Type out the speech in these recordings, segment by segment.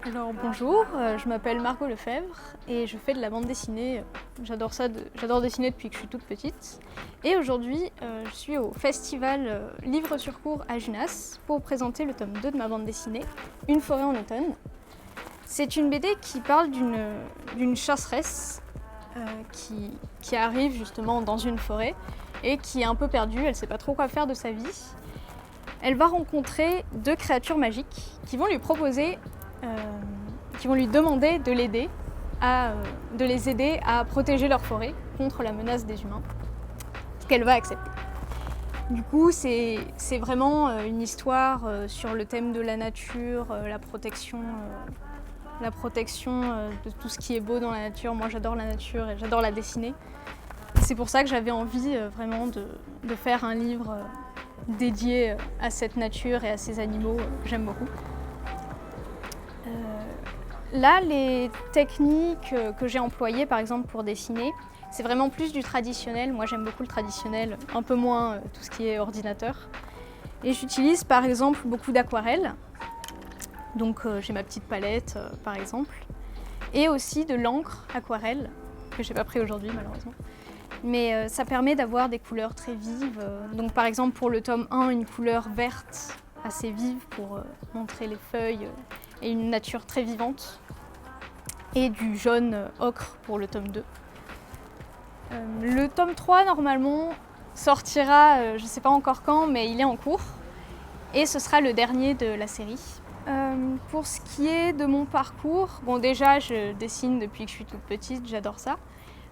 Alors bonjour, je m'appelle Margot Lefebvre et je fais de la bande dessinée. J'adore ça, j'adore dessiner depuis que je suis toute petite. Et aujourd'hui, je suis au festival Livres sur cours à Junas pour présenter le tome 2 de ma bande dessinée, Une forêt en automne. C'est une BD qui parle d'une chasseresse qui arrive justement dans une forêt et qui est un peu perdue, elle ne sait pas trop quoi faire de sa vie. Elle va rencontrer deux créatures magiques qui vont lui proposer qui vont lui demander de les aider à protéger leur forêt contre la menace des humains, ce qu'elle va accepter. Du coup, c'est vraiment une histoire sur le thème de la nature, la protection de tout ce qui est beau dans la nature. Moi, j'adore la nature et j'adore la dessiner. C'est pour ça que j'avais envie vraiment de faire un livre dédié à cette nature et à ces animaux que j'aime beaucoup. Là, les techniques que j'ai employées, par exemple, pour dessiner, c'est vraiment plus du traditionnel. Moi, j'aime beaucoup le traditionnel, un peu moins tout ce qui est ordinateur. Et j'utilise, par exemple, beaucoup d'aquarelle. Donc, j'ai ma petite palette, par exemple. Et aussi de l'encre aquarelle, que je n'ai pas pris aujourd'hui, malheureusement. Mais ça permet d'avoir des couleurs très vives. Donc, par exemple, pour le tome 1, une couleur verte assez vive pour montrer les feuilles et une nature très vivante. Et du jaune ocre pour le tome 2. Le tome 3, normalement, sortira, je ne sais pas encore quand, mais il est en cours. Et ce sera le dernier de la série. Pour ce qui est de mon parcours, bon déjà, je dessine depuis que je suis toute petite, j'adore ça.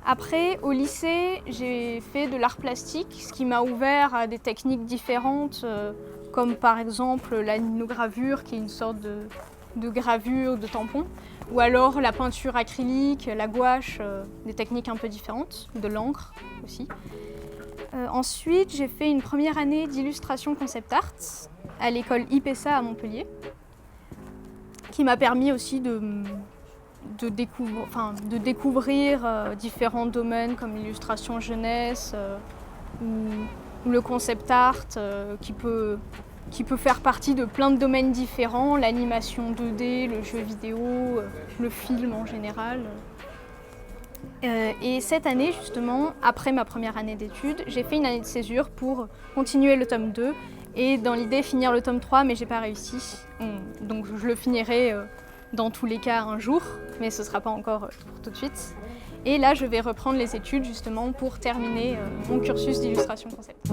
Après, au lycée, j'ai fait de l'art plastique, ce qui m'a ouvert à des techniques différentes, comme par exemple la linogravure, qui est une sorte de gravure, de tampon, ou alors la peinture acrylique, la gouache, des techniques un peu différentes, de l'encre aussi. Ensuite, j'ai fait une première année d'illustration concept art à l'école IPESA à Montpellier, qui m'a permis aussi de découvrir différents domaines comme l'illustration jeunesse ou le concept art qui peut faire partie de plein de domaines différents, l'animation 2D, le jeu vidéo, le film en général. Et cette année, justement, après ma première année d'études, j'ai fait une année de césure pour continuer le tome 2 et dans l'idée finir le tome 3, mais j'ai pas réussi. Donc je le finirai dans tous les cas un jour, mais ce sera pas encore pour tout de suite. Et là, je vais reprendre les études justement pour terminer mon cursus d'illustration concept.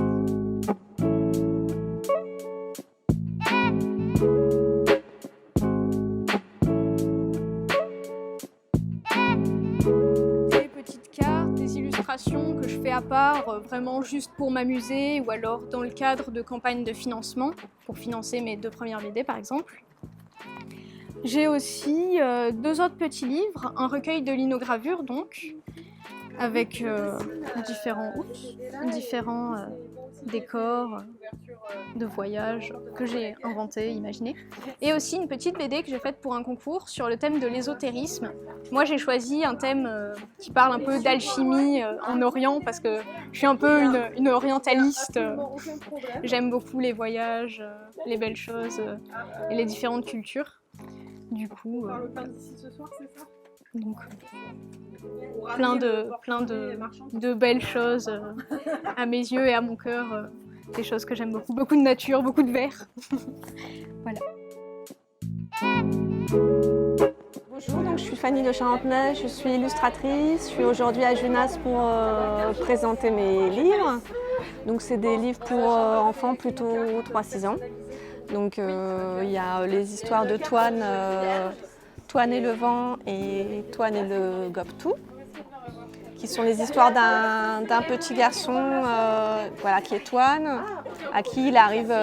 Que je fais à part, vraiment juste pour m'amuser ou alors dans le cadre de campagnes de financement, pour financer mes 2 premières BD par exemple. J'ai aussi 2 autres petits livres, un recueil de linogravures donc, avec différents décors de voyage que j'ai inventé, imaginé. Et aussi une petite BD que j'ai faite pour un concours sur le thème de l'ésotérisme. Moi j'ai choisi un thème qui parle un peu d'alchimie en Orient parce que je suis un peu une orientaliste. J'aime beaucoup les voyages, les belles choses et les différentes cultures. Du coup, donc, plein de belles choses à mes yeux et à mon cœur, des choses que j'aime beaucoup. Beaucoup de nature, beaucoup de vert. Voilà. Bonjour, donc je suis Fanny de Charentenay, je suis illustratrice. Je suis aujourd'hui à Junas pour présenter mes livres. Donc c'est des livres pour enfants plutôt 3-6 ans. Donc il y a les histoires de Toine et le vent et Toine et le Gobtou. qui sont les histoires d'un petit garçon voilà, qui est Toine, à qui il arrive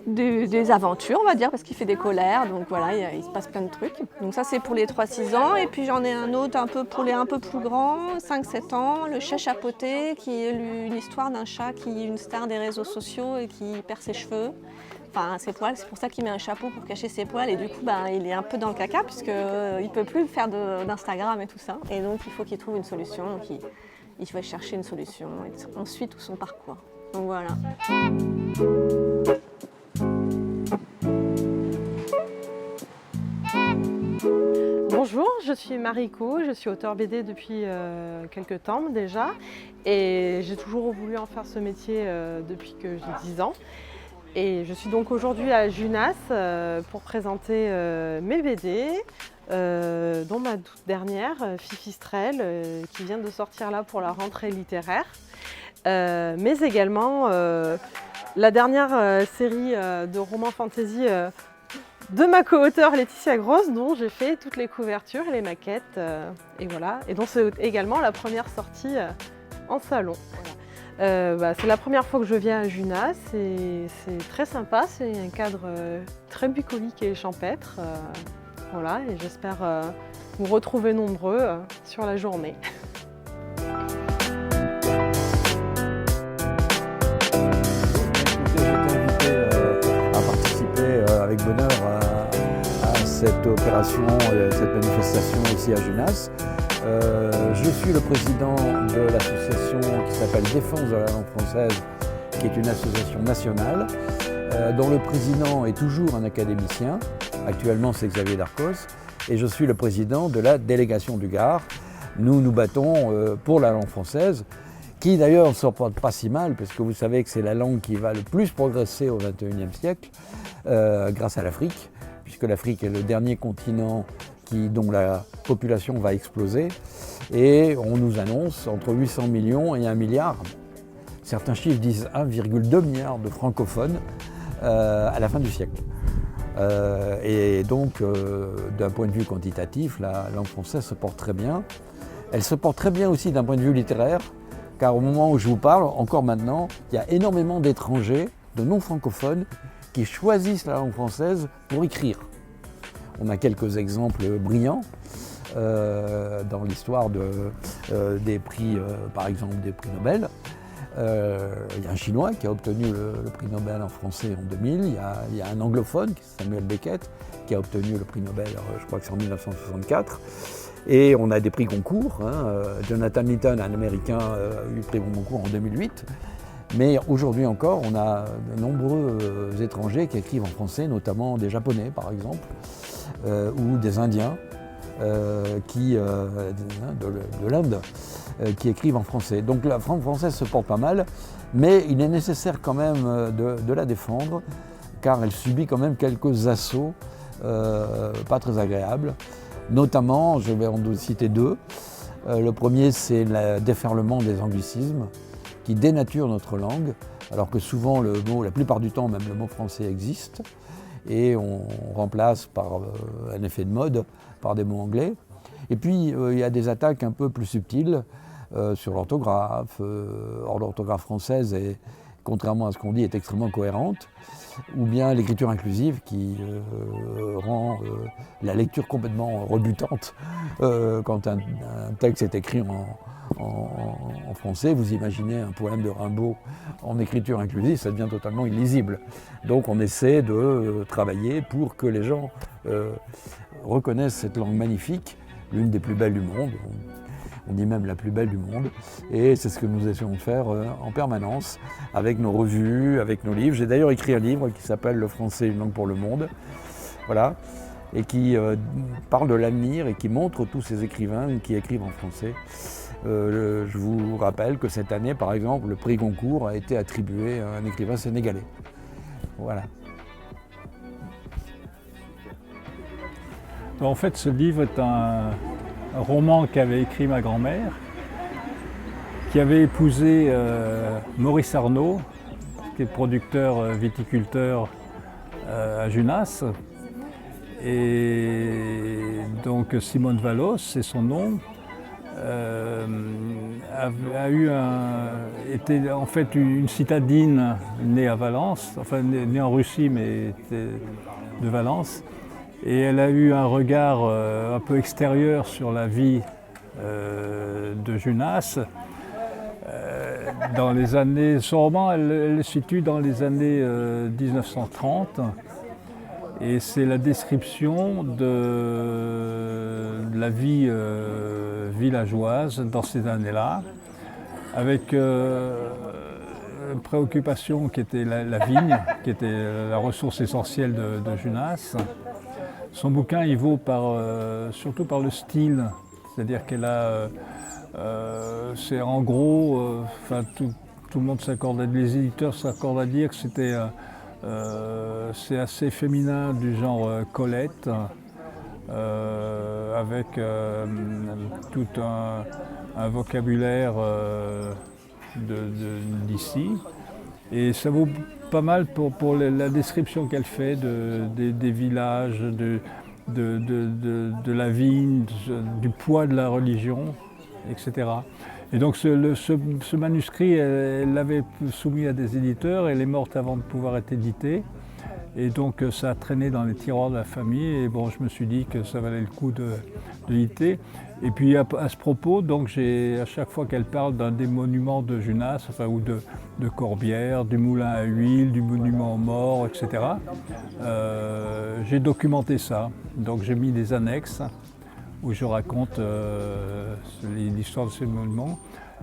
des aventures, on va dire, parce qu'il fait des colères, donc voilà, il se passe plein de trucs. Donc ça c'est pour les 3-6 ans, et puis j'en ai un autre un peu pour les un peu plus grands, 5-7 ans, le chat chapeauté, qui est une histoire d'un chat qui est une star des réseaux sociaux et qui perd ses cheveux. Enfin, ses poils, c'est pour ça qu'il met un chapeau pour cacher ses poils, et du coup il est un peu dans le caca puisqu'il ne peut plus faire d'Instagram et tout ça. Et donc il faut qu'il trouve une solution, donc il va chercher une solution et on suit tout son parcours. Donc voilà. Bonjour, je suis Mariko, je suis auteure BD depuis quelques temps déjà et j'ai toujours voulu en faire ce métier depuis que j'ai 10 ans. Et je suis donc aujourd'hui à Junas pour présenter mes BD, dont ma toute dernière, Fifistrelle, qui vient de sortir là pour la rentrée littéraire, mais également la dernière série de romans fantasy de ma co-auteure Laetitia Gross, dont j'ai fait toutes les couvertures et les maquettes, et voilà, et dont c'est également la première sortie en salon. Voilà. C'est la première fois que je viens à Junas et c'est très sympa, c'est un cadre très bucolique et champêtre. Voilà, et j'espère vous retrouver nombreux sur la journée. J'ai été invité à participer avec bonheur à cette opération, cette manifestation ici à Junas. Je suis le président de l'association qui s'appelle Défense de la langue française, qui est une association nationale, dont le président est toujours un académicien. Actuellement, c'est Xavier Darcos. Et je suis le président de la délégation du Gard. Nous nous battons pour la langue française, qui d'ailleurs ne se porte pas si mal, parce que vous savez que c'est la langue qui va le plus progresser au XXIe siècle, grâce à l'Afrique, puisque l'Afrique est le dernier continent dont la population va exploser. Et on nous annonce entre 800 millions et 1 milliard. Certains chiffres disent 1,2 milliard de francophones à la fin du siècle. Et donc, d'un point de vue quantitatif, la langue française se porte très bien. Elle se porte très bien aussi d'un point de vue littéraire, car au moment où je vous parle, encore maintenant, il y a énormément d'étrangers, de non-francophones, qui choisissent la langue française pour écrire. On a quelques exemples brillants dans l'histoire des prix, par exemple des prix Nobel. Il y a un Chinois qui a obtenu le prix Nobel en français en 2000. Il y a un anglophone, Samuel Beckett, qui a obtenu le prix Nobel, je crois que c'est en 1964. Et on a des prix Goncourt. Jonathan Litton, un Américain, a eu le prix Goncourt en 2008. Mais aujourd'hui encore, on a de nombreux étrangers qui écrivent en français, notamment des Japonais par exemple, ou des Indiens de l'Inde, qui écrivent en français. Donc la langue française se porte pas mal, mais il est nécessaire quand même de la défendre, car elle subit quand même quelques assauts pas très agréables. Notamment, je vais en citer deux. Le premier, c'est le déferlement des anglicismes, qui dénature notre langue, alors que souvent le mot, la plupart du temps même le mot français existe, et on remplace par un effet de mode par des mots anglais. Et puis il y a des attaques un peu plus subtiles sur l'orthographe. Or l'orthographe française, contrairement à ce qu'on dit, est extrêmement cohérente, ou bien l'écriture inclusive qui rend la lecture complètement rebutante. Quand un texte est écrit en français, vous imaginez un poème de Rimbaud en écriture inclusive, ça devient totalement illisible. Donc on essaie de travailler pour que les gens reconnaissent cette langue magnifique, l'une des plus belles du monde, on dit même la plus belle du monde, et c'est ce que nous essayons de faire en permanence, avec nos revues, avec nos livres. J'ai d'ailleurs écrit un livre qui s'appelle « Le français, une langue pour le monde », voilà, et qui parle de l'avenir et qui montre tous ces écrivains qui écrivent en français. Je vous rappelle que cette année, par exemple, le prix Goncourt a été attribué à un écrivain sénégalais. Voilà. En fait, ce livre est un roman qu'avait écrit ma grand-mère, qui avait épousé Maurice Arnaud, qui est producteur viticulteur à Junas. Et donc Simone Vallos, c'est son nom. était en fait une citadine née à Valence, enfin née en Russie mais était de Valence. Et elle a eu un regard un peu extérieur sur la vie de Junas. Dans les années, son roman, elle le situe dans les années 1930. Et c'est la description de la vie villageoise dans ces années-là, avec une préoccupation qui était la vigne, qui était la ressource essentielle de Junas. Son bouquin, il vaut surtout par le style, c'est-à-dire qu'elle a, c'est en gros, tout le monde s'accorde, les éditeurs s'accordent à dire que c'est assez féminin du genre Colette, avec tout un vocabulaire d'ici. Et ça vaut pas mal pour la description qu'elle fait des villages, de la vigne, du poids de la religion, etc. Et donc ce manuscrit, elle l'avait soumis à des éditeurs, elle est morte avant de pouvoir être édité. Et donc ça a traîné dans les tiroirs de la famille et bon, je me suis dit que ça valait le coup de l'éditer. Et puis à ce propos, donc à chaque fois qu'elle parle d'un des monuments de Junas, enfin, ou de Corbière, du moulin à huile, du monument aux morts, etc., j'ai documenté ça. Donc j'ai mis des annexes où je raconte l'histoire de ces monuments.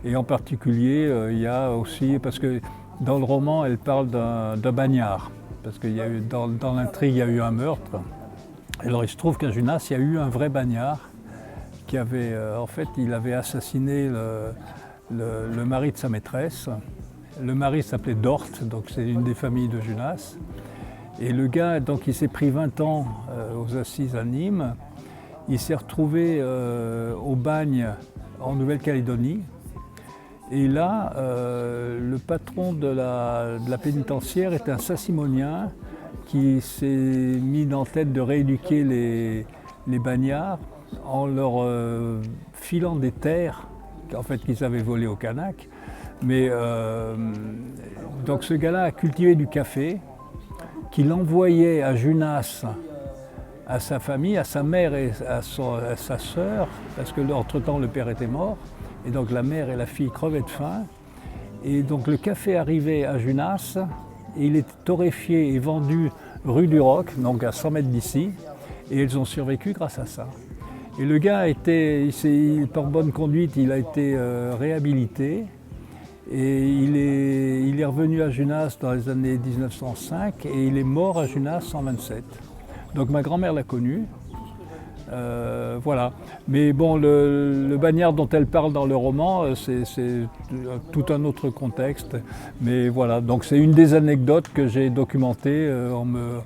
Et en particulier, il y a aussi, parce que dans le roman, elle parle d'un bagnard. Parce que dans l'intrigue, il y a eu un meurtre. Alors il se trouve qu'à Junas, il y a eu un vrai bagnard qui avait, en fait, il avait assassiné le mari de sa maîtresse. Le mari s'appelait Dort, donc c'est une des familles de Junas. Et le gars, donc il s'est pris 20 ans aux assises à Nîmes. Il s'est retrouvé au bagne en Nouvelle-Calédonie. Et là, le patron de la pénitentiaire était un Saint-Simonien qui s'est mis en tête de rééduquer les bagnards en leur filant des terres en fait, qu'ils avaient volées aux Kanaks. Mais donc ce gars-là a cultivé du café qu'il envoyait à Junas, à sa famille, à sa mère et à sa sœur, parce que entre-temps le père était mort. Et donc la mère et la fille crevaient de faim. Et donc le café arrivait à Junas et il était torréfié et vendu rue du Roc, donc à 100 mètres d'ici. Et ils ont survécu grâce à ça. Et le gars par bonne conduite, il a été réhabilité. Et il est revenu à Junas dans les années 1905 et il est mort à Junas en 1927. Donc ma grand-mère l'a connu. Voilà. Mais bon, le bagnard dont elle parle dans le roman, c'est tout un autre contexte. Mais voilà, donc c'est une des anecdotes que j'ai documentées en me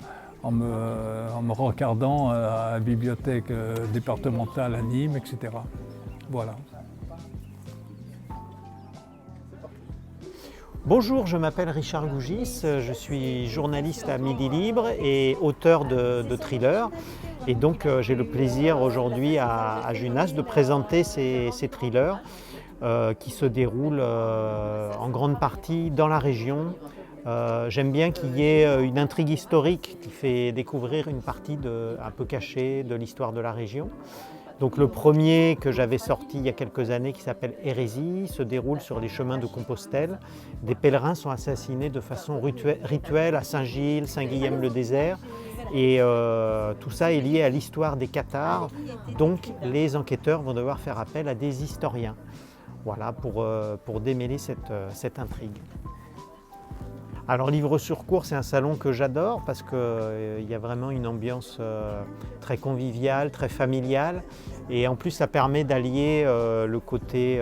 rencardant à la bibliothèque départementale à Nîmes, etc. Voilà. Bonjour, je m'appelle Richard Gougis, je suis journaliste à Midi Libre et auteur de thrillers. Et donc j'ai le plaisir aujourd'hui à Junas de présenter ces thrillers qui se déroulent en grande partie dans la région. J'aime bien qu'il y ait une intrigue historique qui fait découvrir une partie un peu cachée de l'histoire de la région. Donc le premier que j'avais sorti il y a quelques années, qui s'appelle Hérésie, se déroule sur les chemins de Compostelle. Des pèlerins sont assassinés de façon rituelle à Saint-Gilles, Saint-Guilhem-le-Désert. Et tout ça est lié à l'histoire des Cathares. Donc les enquêteurs vont devoir faire appel à des historiens, voilà, pour démêler cette intrigue. Alors Livre sur cours, c'est un salon que j'adore parce qu'il y a vraiment une ambiance très conviviale, très familiale. Et en plus, ça permet d'allier le côté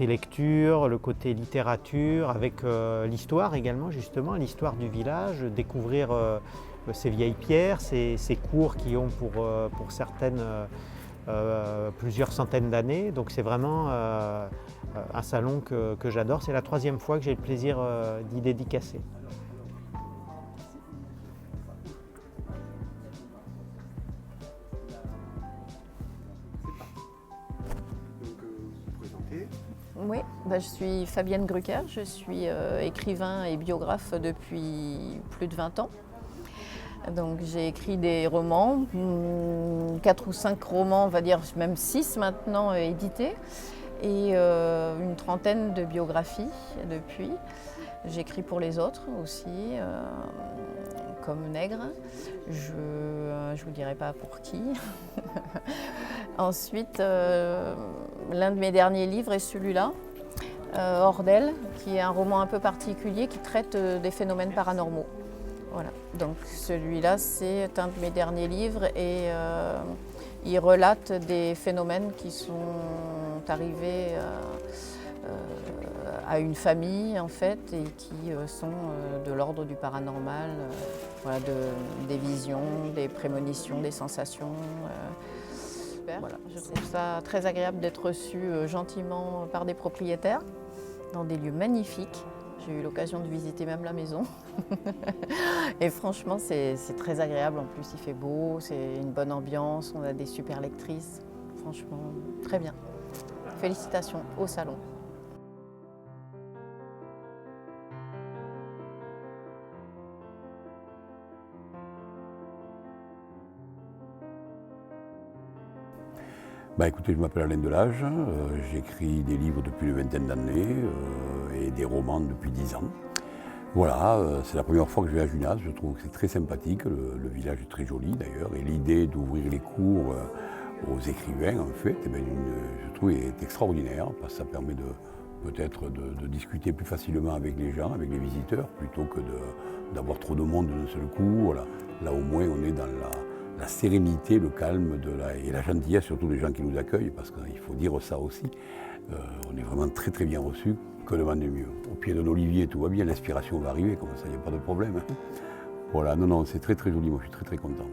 lecture, le côté littérature, avec l'histoire également, justement, l'histoire du village, découvrir ces vieilles pierres, ces cours qui ont pour certaines plusieurs centaines d'années. Donc c'est vraiment un salon que j'adore. C'est la 3e fois que j'ai le plaisir d'y dédicacer. Oui, je suis Fabienne Grucker, je suis écrivain et biographe depuis plus de 20 ans. Donc j'ai écrit des romans, 4 ou 5 romans, on va dire même 6 maintenant édités, et une trentaine de biographies depuis. J'écris pour les autres aussi, comme Nègre. Je ne vous dirai pas pour qui. Ensuite, l'un de mes derniers livres est celui-là, Hors d'elle, qui est un roman un peu particulier qui traite des phénomènes paranormaux. Voilà. Donc celui-là, c'est un de mes derniers livres et il relate des phénomènes qui sont arrivés à une famille en fait et qui sont de l'ordre du paranormal, voilà, des visions, des prémonitions, des sensations. Voilà, je trouve ça très agréable d'être reçu gentiment par des propriétaires dans des lieux magnifiques. J'ai eu l'occasion de visiter même la maison. Et franchement, c'est très agréable. En plus, il fait beau, c'est une bonne ambiance, on a des super lectrices. Franchement, très bien. Félicitations au salon. Écoutez, je m'appelle Alain Delage, j'écris des livres depuis une vingtaine d'années et des romans depuis 10 ans. Voilà, c'est la première fois que je vais à Junas, je trouve que c'est très sympathique, le village est très joli d'ailleurs, et l'idée d'ouvrir les cours aux écrivains, en fait, je trouve est extraordinaire, parce que ça permet peut-être de discuter plus facilement avec les gens, avec les visiteurs, plutôt que d'avoir trop de monde d'un seul coup. Voilà. Là au moins on est dans la sérénité, le calme et la gentillesse, surtout des gens qui nous accueillent, parce qu'il faut dire ça aussi. On est vraiment très très bien reçus, que demander mieux. Au pied d'un olivier, tout va bien, l'inspiration va arriver, comme ça, il n'y a pas de problème. Voilà, non, c'est très très joli, moi je suis très très content.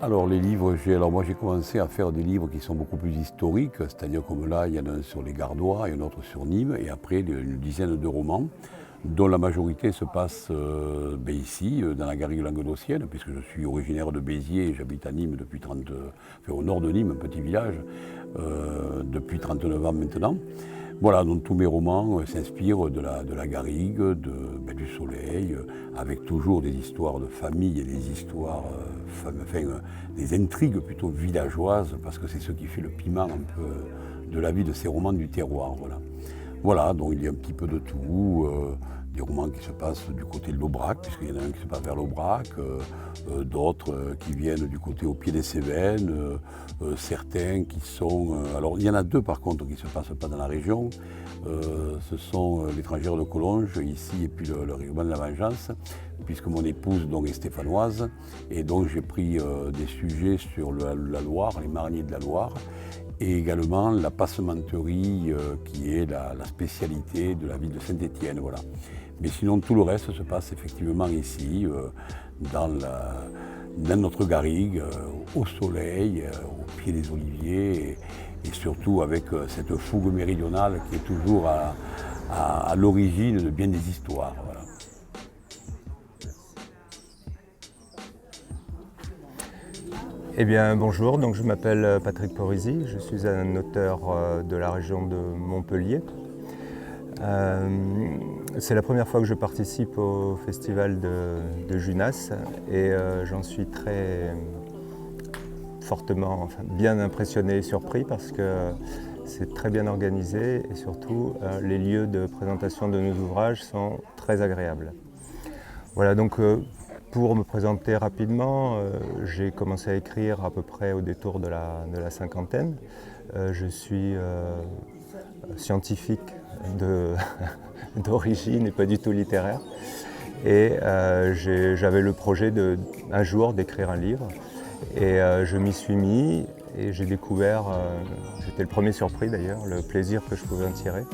Alors les livres, moi j'ai commencé à faire des livres qui sont beaucoup plus historiques, c'est-à-dire comme là, il y en a un sur les Gardois et un autre sur Nîmes, et après une dizaine de romans, dont la majorité se passe ici, dans la garrigue languedocienne, puisque je suis originaire de Béziers et j'habite à Nîmes depuis au nord de Nîmes, un petit village, depuis 39 ans maintenant. Voilà, donc tous mes romans s'inspirent de la garrigue, du soleil, avec toujours des histoires de famille et des histoires, des intrigues plutôt villageoises, parce que c'est ce qui fait le piment un peu de la vie de ces romans du terroir. Voilà, donc il y a un petit peu de tout, des romans qui se passent du côté de l'Aubrac, puisqu'il y en a un qui se passe vers l'Aubrac, d'autres qui viennent du côté au pied des Cévennes, certains qui sont... alors il y en a deux par contre qui ne se passent pas dans la région, ce sont l'étrangère de Collonges ici et puis le Rigoman de la Vengeance, puisque mon épouse donc, est stéphanoise, et donc j'ai pris des sujets sur la Loire, les marniers de la Loire, et également la passementerie qui est la spécialité de la ville de Saint-Étienne. Voilà. Mais sinon tout le reste se passe effectivement ici, dans notre garrigue, au soleil, au pied des oliviers, et surtout avec cette fougue méridionale qui est toujours à l'origine de bien des histoires. Voilà. Eh bien bonjour, donc je m'appelle Patrick Porisi, je suis un auteur de la région de Montpellier. C'est la première fois que je participe au festival de Junas et j'en suis très fortement, bien impressionné et surpris parce que c'est très bien organisé et surtout les lieux de présentation de nos ouvrages sont très agréables. Voilà, donc pour me présenter rapidement, j'ai commencé à écrire à peu près au détour de la cinquantaine. Je suis scientifique d'origine et pas du tout littéraire. Et j'avais le projet un jour d'écrire un livre. Et je m'y suis mis et j'ai découvert, j'étais le premier surpris d'ailleurs, le plaisir que je pouvais en tirer.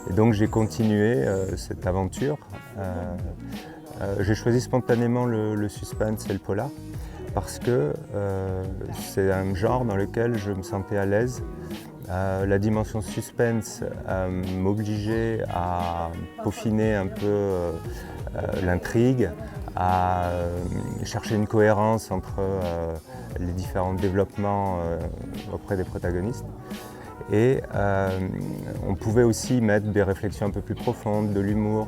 Et donc j'ai continué cette aventure. J'ai choisi spontanément le suspense et le polar parce que c'est un genre dans lequel je me sentais à l'aise. La dimension suspense m'obligeait à peaufiner un peu l'intrigue, à chercher une cohérence entre les différents développements auprès des protagonistes. Et on pouvait aussi mettre des réflexions un peu plus profondes, de l'humour.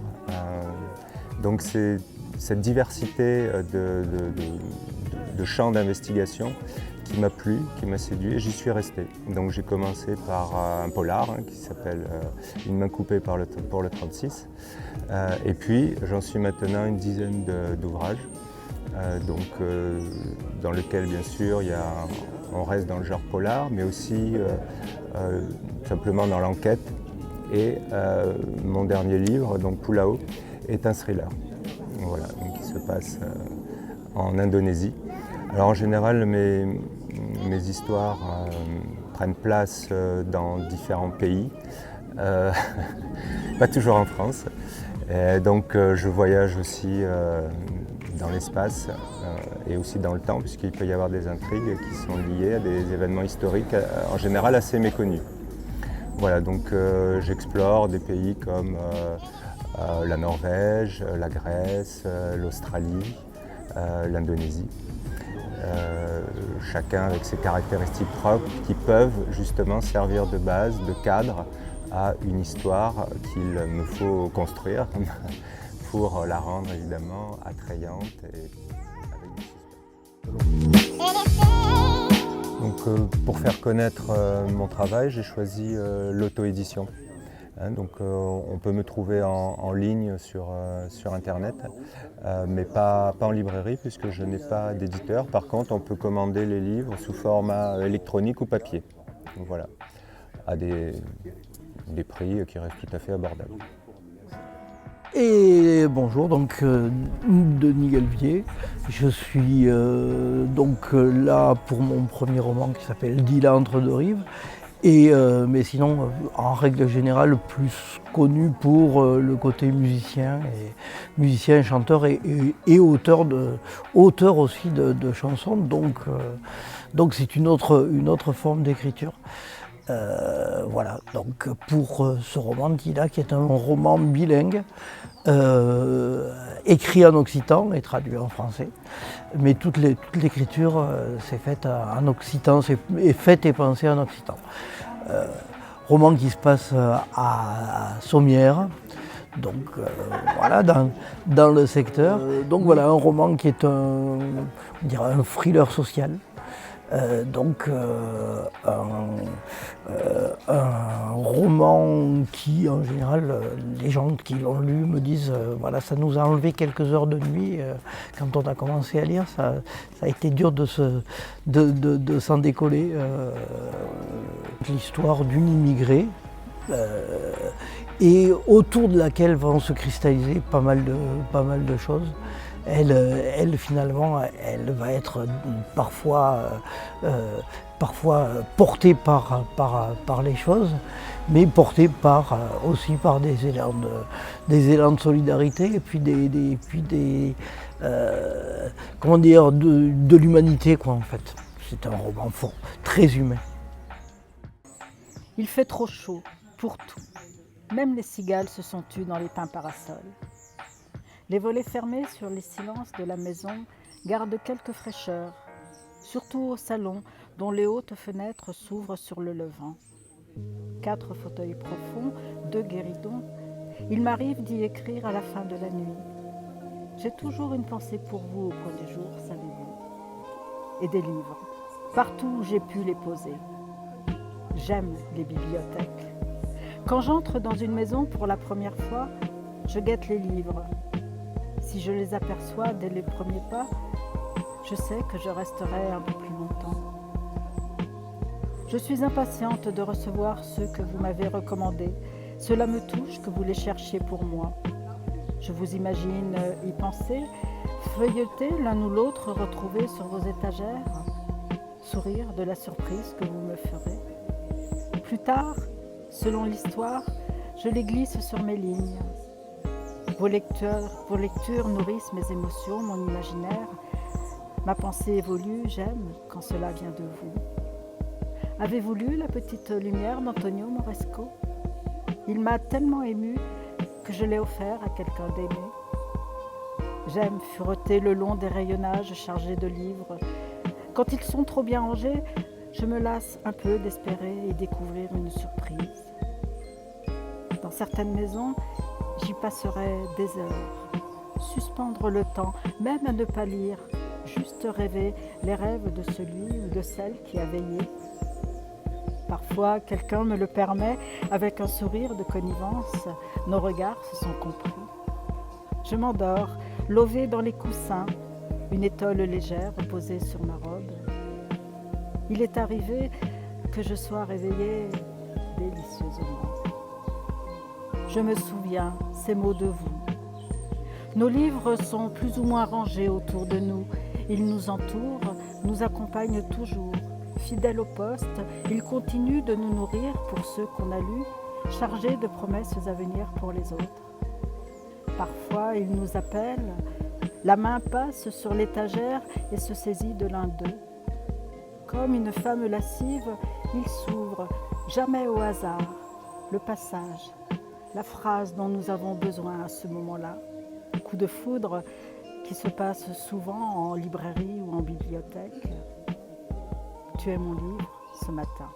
Donc c'est cette diversité de champs d'investigation qui m'a plu, qui m'a séduit et j'y suis resté. Donc j'ai commencé par un polar qui s'appelle Une main coupée pour le 36. Et puis j'en suis maintenant une dizaine d'ouvrages. Dans lequel bien sûr on reste dans le genre polar, mais aussi simplement dans l'enquête. Et mon dernier livre, donc Pulao, est un thriller, voilà, donc qui se passe en Indonésie. Alors en général, mes histoires prennent place dans différents pays, pas toujours en France. Et donc je voyage aussi dans l'espace et aussi dans le temps, puisqu'il peut y avoir des intrigues qui sont liées à des événements historiques en général assez méconnus. Voilà, donc j'explore des pays comme la Norvège, la Grèce, l'Australie, l'Indonésie. Chacun avec ses caractéristiques propres qui peuvent justement servir de base, de cadre à une histoire qu'il me faut construire pour la rendre évidemment attrayante et avec du suspense. Donc, pour faire connaître mon travail, j'ai choisi l'auto-édition. Donc on peut me trouver en ligne sur internet, mais pas en librairie puisque je n'ai pas d'éditeur. Par contre, on peut commander les livres sous format électronique ou papier. Donc, voilà, à des prix qui restent tout à fait abordables. Et bonjour, donc Denis Galvier. Je suis donc là pour mon premier roman qui s'appelle Dila entre deux rives. Mais sinon, en règle générale, plus connu pour le côté musicien, chanteur et auteur aussi de chansons. Donc c'est une autre forme d'écriture. Voilà, donc pour ce roman Dila, qui est un roman bilingue, écrit en occitan et traduit en français. Mais toute l'écriture s'est faite en occitan, est faite et pensée en occitan. Roman qui se passe à Sommières, donc voilà, dans le secteur. Donc voilà, un roman qui est un thriller social. Un roman qui, en général, les gens qui l'ont lu me disent voilà, ça nous a enlevé quelques heures de nuit. Quand on a commencé à lire, ça a été dur de s'en décoller. L'histoire d'une immigrée et autour de laquelle vont se cristalliser pas mal de choses. Elle finalement, elle va être parfois portée par les choses, mais portée aussi par des élans de solidarité et puis de l'humanité, quoi, en fait. C'est un roman fort, très humain. Il fait trop chaud pour tout. Même les cigales se sont tues dans les pins parasols. Les volets fermés sur les silences de la maison gardent quelque fraîcheur, surtout au salon dont les hautes fenêtres s'ouvrent sur le levant. 4 fauteuils profonds, 2 guéridons. Il m'arrive d'y écrire à la fin de la nuit. J'ai toujours une pensée pour vous au point du jour, savez-vous. Et des livres, partout où j'ai pu les poser. J'aime les bibliothèques. Quand j'entre dans une maison pour la première fois, je guette les livres. Si je les aperçois dès les premiers pas, je sais que je resterai un peu plus longtemps. Je suis impatiente de recevoir ceux que vous m'avez recommandés. Cela me touche que vous les cherchiez pour moi. Je vous imagine y penser, feuilleter l'un ou l'autre retrouvé sur vos étagères, sourire de la surprise que vous me ferez. Plus tard, selon l'histoire, je les glisse sur mes lignes. Vos lectures nourrissent mes émotions, mon imaginaire. Ma pensée évolue, j'aime quand cela vient de vous. Avez-vous lu La petite lumière d'Antonio Moresco ? Il m'a tellement émue que je l'ai offert à quelqu'un d'aimé. J'aime fureter le long des rayonnages chargés de livres. Quand ils sont trop bien rangés, je me lasse un peu d'espérer et découvrir une surprise. Dans certaines maisons, j'y passerai des heures, suspendre le temps, même à ne pas lire, juste rêver les rêves de celui ou de celle qui a veillé. Parfois, quelqu'un me le permet avec un sourire de connivence, nos regards se sont compris. Je m'endors, lové dans les coussins, une étole légère posée sur ma robe. Il est arrivé que je sois réveillée délicieusement. Je me souviens ces mots de vous. Nos livres sont plus ou moins rangés autour de nous. Ils nous entourent, nous accompagnent toujours. Fidèles au poste, ils continuent de nous nourrir pour ceux qu'on a lus, chargés de promesses à venir pour les autres. Parfois, ils nous appellent, la main passe sur l'étagère et se saisit de l'un d'eux. Comme une femme lascive, il s'ouvre, jamais au hasard, le passage, la phrase dont nous avons besoin à ce moment-là. Coup de foudre qui se passe souvent en librairie ou en bibliothèque. Tu es mon livre ce matin.